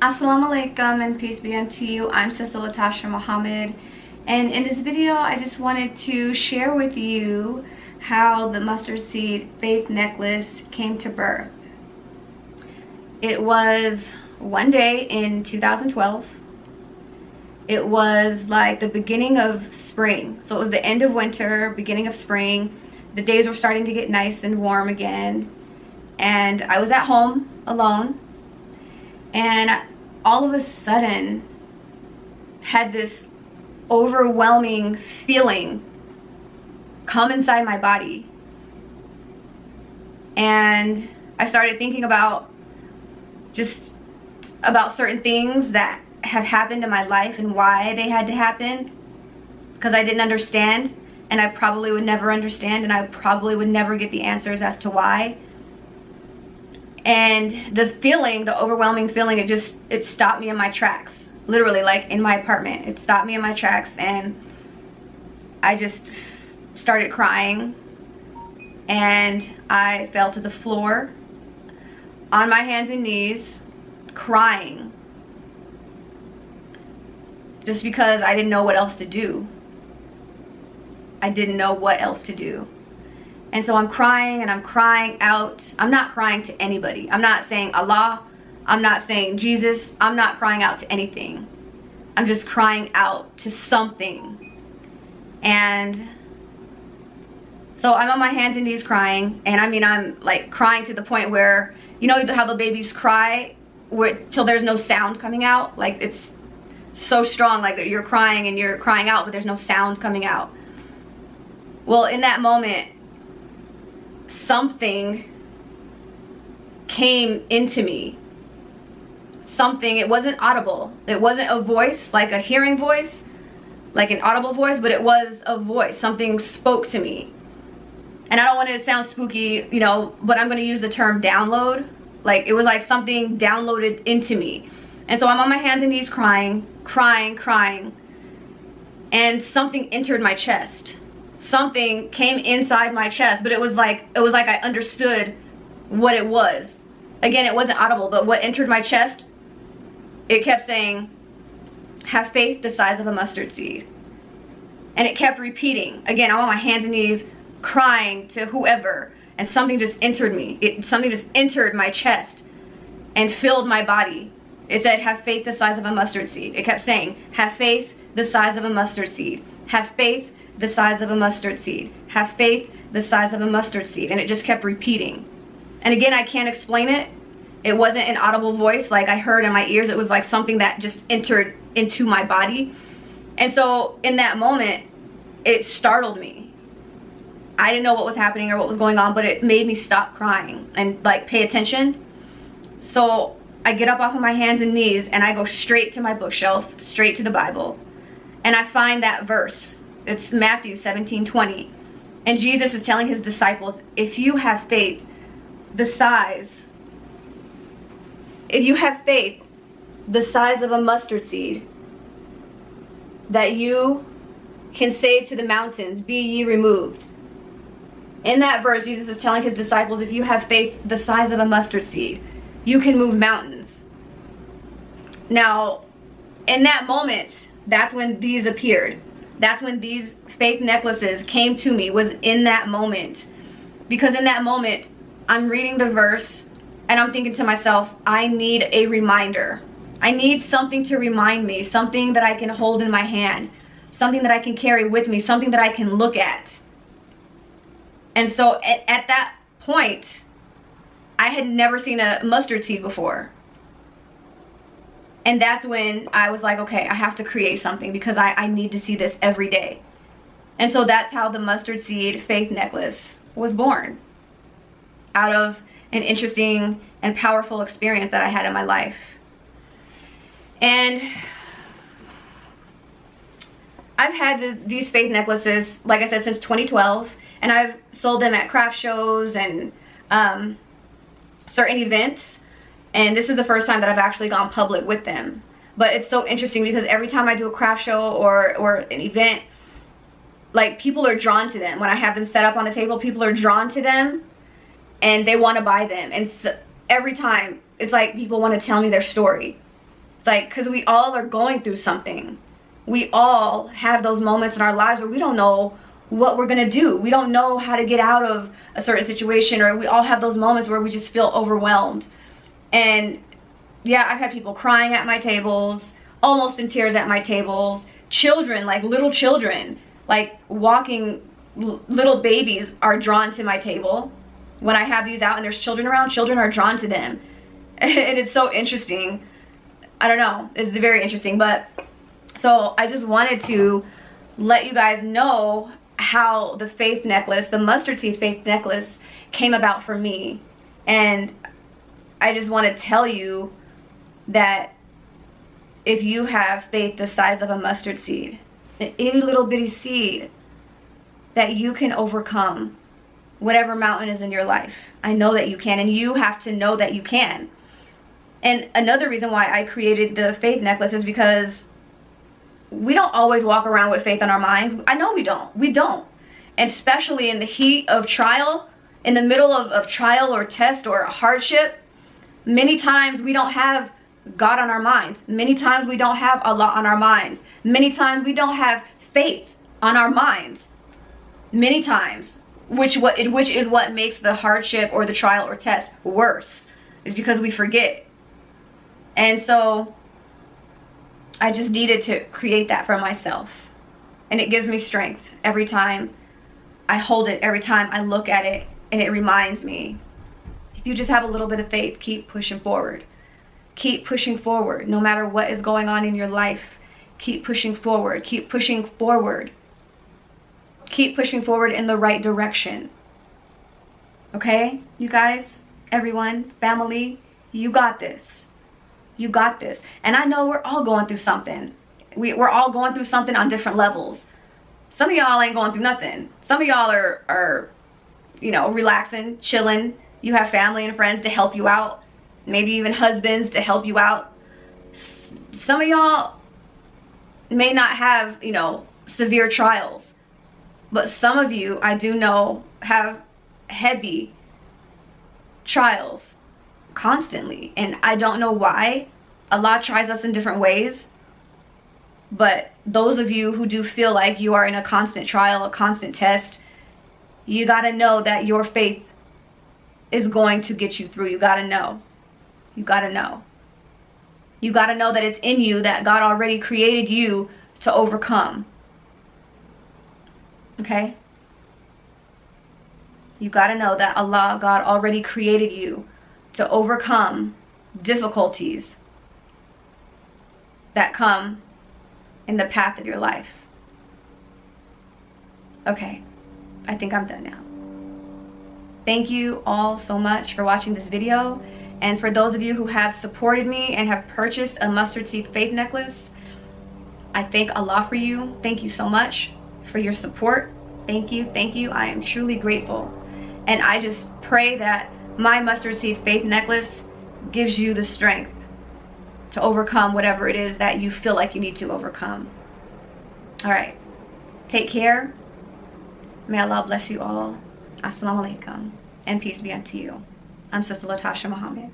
Assalamu alaikum and peace be unto you. I'm Sister Latasha Muhammad, and in this video I just wanted to share with you how the mustard seed faith necklace came to birth. It was one day in 2012. It was like the beginning of spring, so it was the end of winter, beginning of spring. The days were starting to get nice and warm again, and I was at home alone, and all of a sudden had this overwhelming feeling come inside my body. And I started thinking about certain things that have happened in my life and why they had to happen, because I didn't understand, and I probably would never understand, and I probably would never get the answers as to why. And the feeling, the overwhelming feeling, it stopped me in my tracks. Literally, like in my apartment. It stopped me in my tracks, and I just started crying. And I fell to the floor on my hands and knees, crying. Just because I didn't know what else to do. I didn't know what else to do. And so I'm crying and I'm crying out. I'm not crying to anybody. I'm not saying Allah. I'm not saying Jesus. I'm not crying out to anything. I'm just crying out to something. And so I'm on my hands and knees crying. And I mean, I'm like crying to the point where, you know how the babies cry till there's no sound coming out? Like, it's so strong, like you're crying and you're crying out, but there's no sound coming out. Well, in that moment, something came into me. Something, it wasn't audible. It wasn't a voice, like a hearing voice, like an audible voice, but it was a voice. Something spoke to me. And I don't want it to sound spooky, you know, but I'm going to use the term download. Like, it was like something downloaded into me. And so I'm on my hands and knees crying, and something entered my chest. Something came inside my chest, but it was like I understood what it was. Again, it wasn't audible, but what entered my chest, it kept saying, have faith the size of a mustard seed. And it kept repeating. Again, I'm on my hands and knees crying to whoever, and something just entered me. Something just entered my chest and filled my body. It said, have faith the size of a mustard seed. It kept saying, have faith the size of a mustard seed. Have faith the size of a mustard seed. Have faith the size of a mustard seed. And it just kept repeating. And again, I can't explain it. It wasn't an audible voice like I heard in my ears. It was like something that just entered into my body. And so in that moment, it startled me. I didn't know what was happening or what was going on, but it made me stop crying and like pay attention. So I get up off of my hands and knees and I go straight to my bookshelf, straight to the Bible. And I find that verse. It's Matthew 17:20. And Jesus is telling his disciples, if you have faith the size of a mustard seed, that you can say to the mountains, be ye removed. In that verse, Jesus is telling his disciples, if you have faith the size of a mustard seed, you can move mountains. Now, in that moment, that's when these appeared. That's when these faith necklaces came to me, was in that moment. Because in that moment, I'm reading the verse and I'm thinking to myself, I need a reminder. I need something to remind me, something that I can hold in my hand, something that I can carry with me, something that I can look at. And so at that point, I had never seen a mustard seed before. And that's when I was like, okay, I have to create something because I need to see this every day. And so that's how the mustard seed faith necklace was born. Out of an interesting and powerful experience that I had in my life. And I've had these faith necklaces, like I said, since 2012. And I've sold them at craft shows and certain events. And this is the first time that I've actually gone public with them. But it's so interesting because every time I do a craft show or an event, like, people are drawn to them. When I have them set up on the table, people are drawn to them and they want to buy them. And so every time it's like people want to tell me their story. It's like, because we all are going through something. We all have those moments in our lives where we don't know what we're going to do. We don't know how to get out of a certain situation, or we all have those moments where we just feel overwhelmed. And yeah, I've had people crying at my tables, almost in tears at my tables. Children, like little children, like walking little babies are drawn to my table. When I have these out and there's children around, children are drawn to them. And it's so interesting. I don't know, it's very interesting. But so I just wanted to let you guys know how the faith necklace, the mustard seed faith necklace, came about for me. And I just want to tell you that if you have faith the size of a mustard seed, an itty little bitty seed, that you can overcome whatever mountain is in your life. I know that you can, and you have to know that you can. And another reason why I created the faith necklace is because we don't always walk around with faith on our minds. I know we don't. We don't. And especially in the heat of trial, in the middle of trial or test or hardship, many times we don't have God on our minds. Many times we don't have Allah on our minds. Many times we don't have faith on our minds. Many times, which is what makes the hardship or the trial or test worse, is because we forget. And so I just needed to create that for myself. And it gives me strength every time I hold it, every time I look at it, and it reminds me, if you just have a little bit of faith, keep pushing forward. Keep pushing forward. No matter what is going on in your life, keep pushing forward. Keep pushing forward. Keep pushing forward in the right direction. Okay, you guys, everyone, family, you got this. You got this. And I know we're all going through something. We're all going through something on different levels. Some of y'all ain't going through nothing. Some of y'all are relaxing, chilling. You have family and friends to help you out. Maybe even husbands to help you out. Some of y'all may not have, severe trials. But some of you, I do know, have heavy trials constantly. And I don't know why. Allah tries us in different ways. But those of you who do feel like you are in a constant trial, a constant test, you got to know that your faith is going to get you through. You got to know. You got to know. You got to know that it's in you, that God already created you to overcome. Okay? You got to know that Allah, God, already created you to overcome difficulties that come in the path of your life. Okay, I think I'm done now. Thank you all so much for watching this video. And for those of you who have supported me and have purchased a mustard seed faith necklace, I thank Allah for you. Thank you so much for your support. Thank you, thank you. I am truly grateful. And I just pray that my mustard seed faith necklace gives you the strength to overcome whatever it is that you feel like you need to overcome. All right, take care. May Allah bless you all. Assalamu alaikum, and peace be unto you. I'm Sister Latasha Muhammad.